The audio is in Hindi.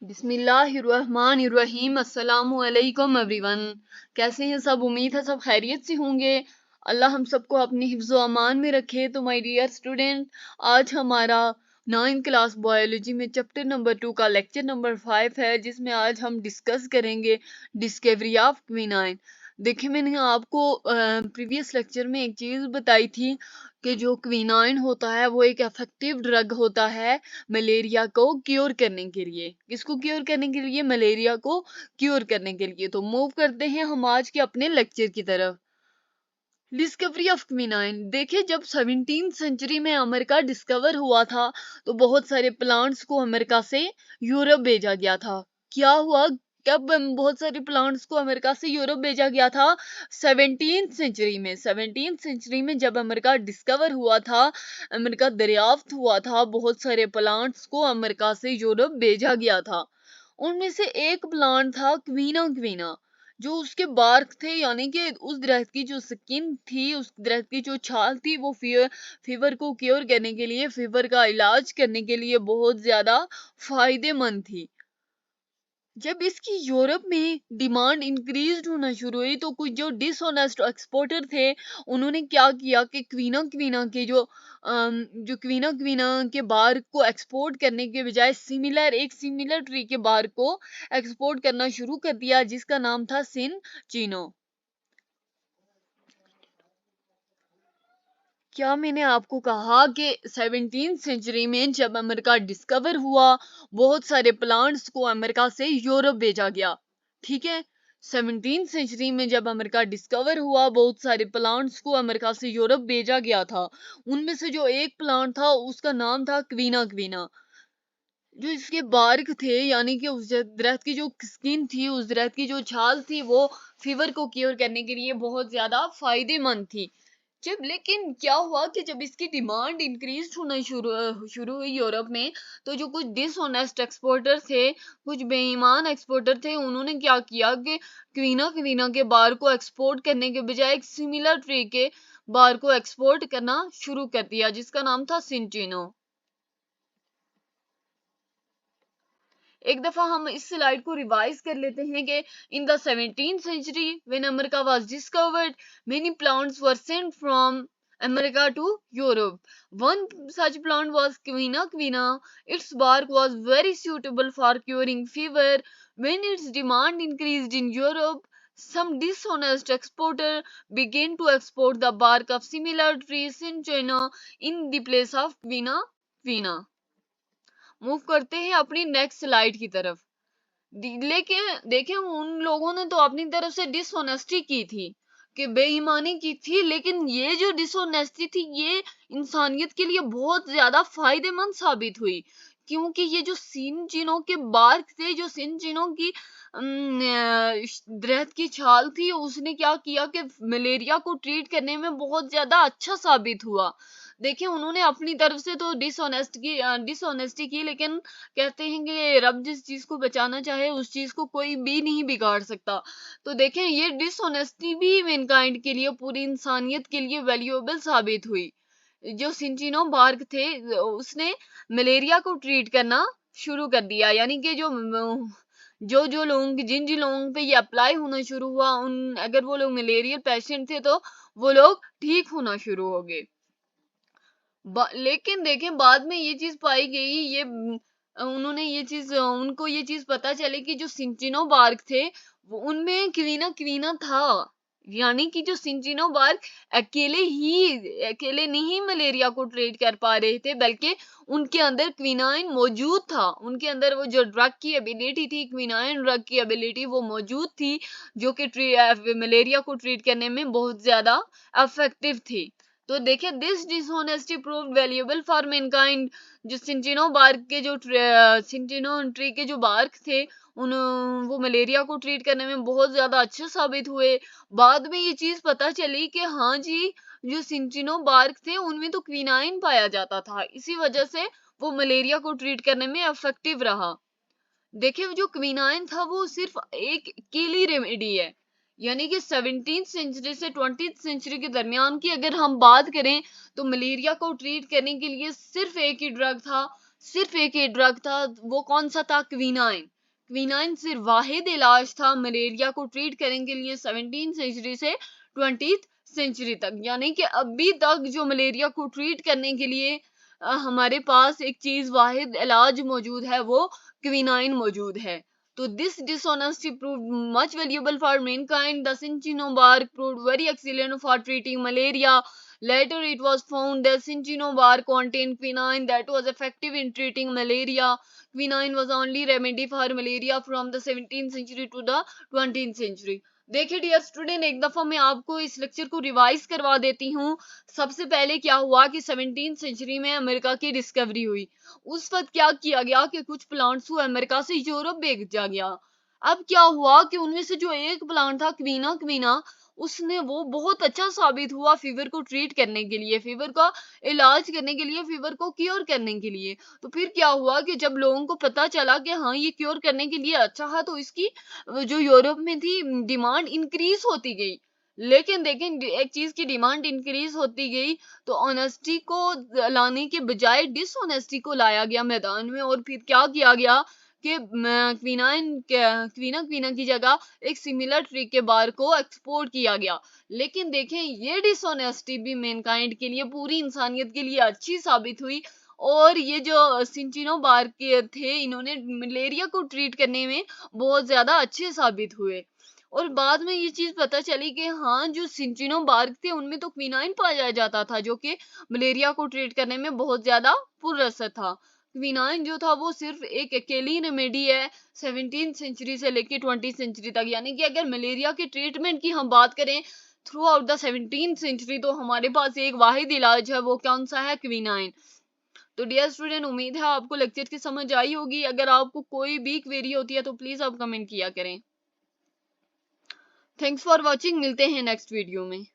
बिस्मिल्लाहिर्रहमानिर्रहीम। अस्सलामुअलैकुम एवरीवन। कैसे हैं सब? उम्मीद है सब खैरियत से होंगे। अल्लाह हम सबको अपनी हिफ्ज़ व अमान में रखे। तो माय डियर स्टूडेंट, आज हमारा 9th क्लास बायोलॉजी में चैप्टर नंबर 2 का लेक्चर नंबर 5 है, जिसमें आज हम डिस्कस करेंगे डिस्कवरी ऑफ क्विनाइन। देखिए, मैंने आपको प्रीवियस लेक्चर में एक चीज़ बताई थी कि जो क्विनाइन होता है वो एक इफेक्टिव ड्रग होता है मलेरिया को क्योर करने के लिए। किसको क्योर करने के लिए? मलेरिया को क्योर करने के लिए। तो मूव करते हैं हम आज के अपने लेक्चर की तरफ। Discovery of quinine. देखिए, जब 17th सेंचुरी में अमेरिका डिस्कवर हुआ था तो बहुत सारे प्लांट्स को अमेरिका से यूरोप भेजा गया था। क्या हुआ? कब बहुत सारे प्लांट्स को अमेरिका से यूरोप भेजा गया था? 17th सेंचुरी में। 17th सेंचुरी में जब अमेरिका डिस्कवर हुआ था, अमेरिका दरियाफ्त हुआ था, बहुत सारे प्लांट्स को अमेरिका से यूरोप भेजा गया था। उनमें से एक प्लांट था क्वीना क्वीना। जो उसके बार्क थे, यानी कि उस दरख्त की जो स्किन थी, उस दरख्त की जो छाल थी, वो फीवर को क्योर करने के लिए, फीवर का इलाज करने के लिए बहुत ज्यादा फायदेमंद थी। जब इसकी यूरोप में डिमांड इंक्रीज होना शुरू हुई तो कुछ जो डिसऑनेस्ट एक्सपोर्टर थे, उन्होंने क्या किया कि क्वीना क्वीना के जो क्वीना क्वीना के बार को एक्सपोर्ट करने के बजाय एक सिमिलर ट्री के बार को एक्सपोर्ट करना शुरू कर दिया, जिसका नाम था सिन चीनो। क्या मैंने आपको कहा कि 17th सेंचुरी में जब अमेरिका डिस्कवर हुआ, बहुत सारे प्लांट्स को अमेरिका से यूरोप भेजा गया। ठीक है, 17th सेंचुरी में जब अमेरिका डिस्कवर हुआ, बहुत सारे प्लांट्स को अमेरिका से यूरोप भेजा गया था। उनमें से जो एक प्लांट था, उसका नाम था क्वीना क्वीना। जो इसके बार्क थे, यानी कि उस दरख्त की जो स्किन थी, उस दरख्त की जो छाल थी, वो फीवर को क्योर करने के लिए बहुत ज्यादा फायदेमंद थी। जब लेकिन क्या हुआ कि जब इसकी डिमांड इंक्रीज होना शुरू हुई यूरोप में, तो जो कुछ डिसऑनेस्ट एक्सपोर्टर थे, कुछ बेईमान एक्सपोर्टर थे, उन्होंने क्या किया कि क्वीना क्वीना के बार को एक्सपोर्ट करने के बजाय एक सिमिलर ट्री के बार को एक्सपोर्ट करना शुरू कर दिया, जिसका नाम था सिंचिनो। एक दफा हम इस स्लाइड को रिवाइज कर लेते हैं कि in the 17th century when America was discovered, many plants were sent from America to Europe. One such plant was Quina quina. Its bark was very suitable for curing fever. When its demand increased in Europe, some dishonest exporter began to export the bark of similar trees in China in the place of Quina quina. Move करते हैं अपनी नेक्स्ट स्लाइड की तरफ। लेकिन देखें, उन लोगों ने तो अपनी तरफ से डिसऑनेस्टी की थी, कि बेईमानी की थी, लेकिन ये जो डिसऑनेस्टी थी, ये इंसानियत के लिए बहुत ज्यादा फायदेमंद साबित हुई। क्योंकि ये जो सिन चिनों के बार्क थे, जो सिन चिनों की दरख्त की छाल थी, उसने क्या किया कि मलेरिया को ट्रीट करने में बहुत ज्यादा अच्छा साबित हुआ। देखिए, उन्होंने अपनी तरफ से तो डिसऑनेस्टी की, लेकिन कहते हैं कि रब जिस चीज को बचाना चाहे, उस चीज को कोई भी नहीं बिगाड़ सकता। तो देखें, ये डिसऑनेस्टी भी मैनकाइंड के लिए, पूरी इंसानियत के लिए वैल्यूएबल साबित हुई। जो सिंचिनो बार्ग थे, उसने मलेरिया को ट्रीट करना शुरू कर दिया, यानी कि जो लोग, जिन जिन लोगों पे ये अप्लाई होना शुरू हुआ, उन अगर वो लोग मलेरियल पेशेंट थे, तो वो लोग ठीक होना शुरू हो गए। लेकिन देखें, बाद में ये चीज पाई गई, ये उन्होंने ये चीज, उनको ये चीज पता चली कि जो सिंचिनो बार्ग थे, वो उनमें क्वीना क्वीना था। यानी कि जो सिंचिनो बार्ग अकेले नहीं मलेरिया को ट्रीट कर पा रहे थे, बल्कि उनके अंदर क्विनाइन मौजूद था। उनके अंदर वो जो ड्रग की एबिलिटी थी, क्विनाइन ड्रग की एबिलिटी, वो मौजूद थी, जो कि मलेरिया को ट्रीट करने में बहुत ज्यादा इफेक्टिव थी। तो देखिए, this dishonesty proved valuable for Mankind. जो सिंचिनो बार्क के जो सिंचिनो ट्री के जो बार्क थे, उन वो मलेरिया को ट्रीट करने में बहुत ज्यादा अच्छे साबित हुए। बाद में ये चीज पता चली कि हाँ जी, जो सिंचिनो बार्क थे, उनमें तो क्विनाइन पाया जाता था, इसी वजह से वो मलेरिया को ट्रीट करने में इफेक्टिव रहा। देखिए, जो क्विनाइन था, वो सिर्फ एक अकेली रेमेडी है। यानी कि 17th सेंचुरी से 20th सेंचुरी के दरमियान की अगर हम बात करें, तो मलेरिया को ट्रीट करने के लिए सिर्फ एक ही ड्रग था, सिर्फ एक ही ड्रग था, वो कौन सा था? क्विनाइन। क्विनाइन सिर्फ वाहिद इलाज था मलेरिया को ट्रीट करने के लिए 17th सेंचुरी से 20th सेंचुरी तक। यानी कि अभी तक जो मलेरिया को ट्रीट करने के लिए हमारे पास एक चीज वाहिद इलाज मौजूद है, वो क्विनाइन मौजूद है। तो this dishonesty proved much valuable for mankind. The cinnabar proved very excellent for treating malaria. Later, it was found that cinnabar contained quinine that was effective in treating malaria. Quinine was only remedy for malaria from the 17th century to the 20th century. देखिए डियर स्टूडेंट, एक दफा मैं आपको इस लेक्चर को रिवाइज करवा देती हूँ। सबसे पहले क्या हुआ कि 17th सेंचुरी में अमेरिका की डिस्कवरी हुई। उस वक्त क्या किया गया कि कुछ प्लांट्स को अमेरिका से यूरोप भेजा गया। अब क्या हुआ कि उनमें से जो एक प्लांट था क्वीना क्वीना, उसने वो बहुत अच्छा साबित हुआ फीवर को ट्रीट करने के लिए, फीवर का इलाज करने के लिए, फीवर को क्योर करने के लिए। तो फिर क्या हुआ कि जब लोगों को पता चला कि हाँ ये क्योर करने के लिए अच्छा है, तो इसकी जो यूरोप में थी डिमांड इंक्रीज होती गई। लेकिन देखें, एक चीज की डिमांड इंक्रीज होती गई तो ऑनेस्टी को लाने के बजाय डिसऑनेस्टी को लाया गया मैदान में, और फिर क्या किया गया कि क्वीना क्वीना की जगह एक सिमिलर ट्री के बार को एक्सपोर्ट किया गया। लेकिन देखें, ये डिसऑनेस्टी भी मैनकाइंड के लिए, पूरी इंसानियत के लिए अच्छी साबित हुई। और ये जो सिंचिनो बार के थे, इन्होंने मलेरिया को ट्रीट करने में बहुत ज्यादा अच्छे साबित हुए। और बाद में ये चीज पता चली कि हाँ, जो सिंचिनो बार्ग थे उनमें तो क्विनाइन पाया जाता था, जो कि मलेरिया को ट्रीट करने में बहुत ज्यादा पुरअसर था। क्विनाइन जो था वो सिर्फ एक अकेली रेमेडी है 17th सेंचुरी से लेके 20th सेंचुरी तक। यानी कि अगर मलेरिया के ट्रीटमेंट की हम बात करें through out the 17th century, तो हमारे पास एक वाहिद इलाज है, वो कौन सा है? क्विनाइन। तो डियर स्टूडेंट, उम्मीद है आपको लेक्चर की समझ आई होगी। अगर आपको कोई भी क्वेरी होती है तो प्लीज आप कमेंट किया करें। थैंक्स फॉर वॉचिंग, मिलते हैं नेक्स्ट वीडियो में।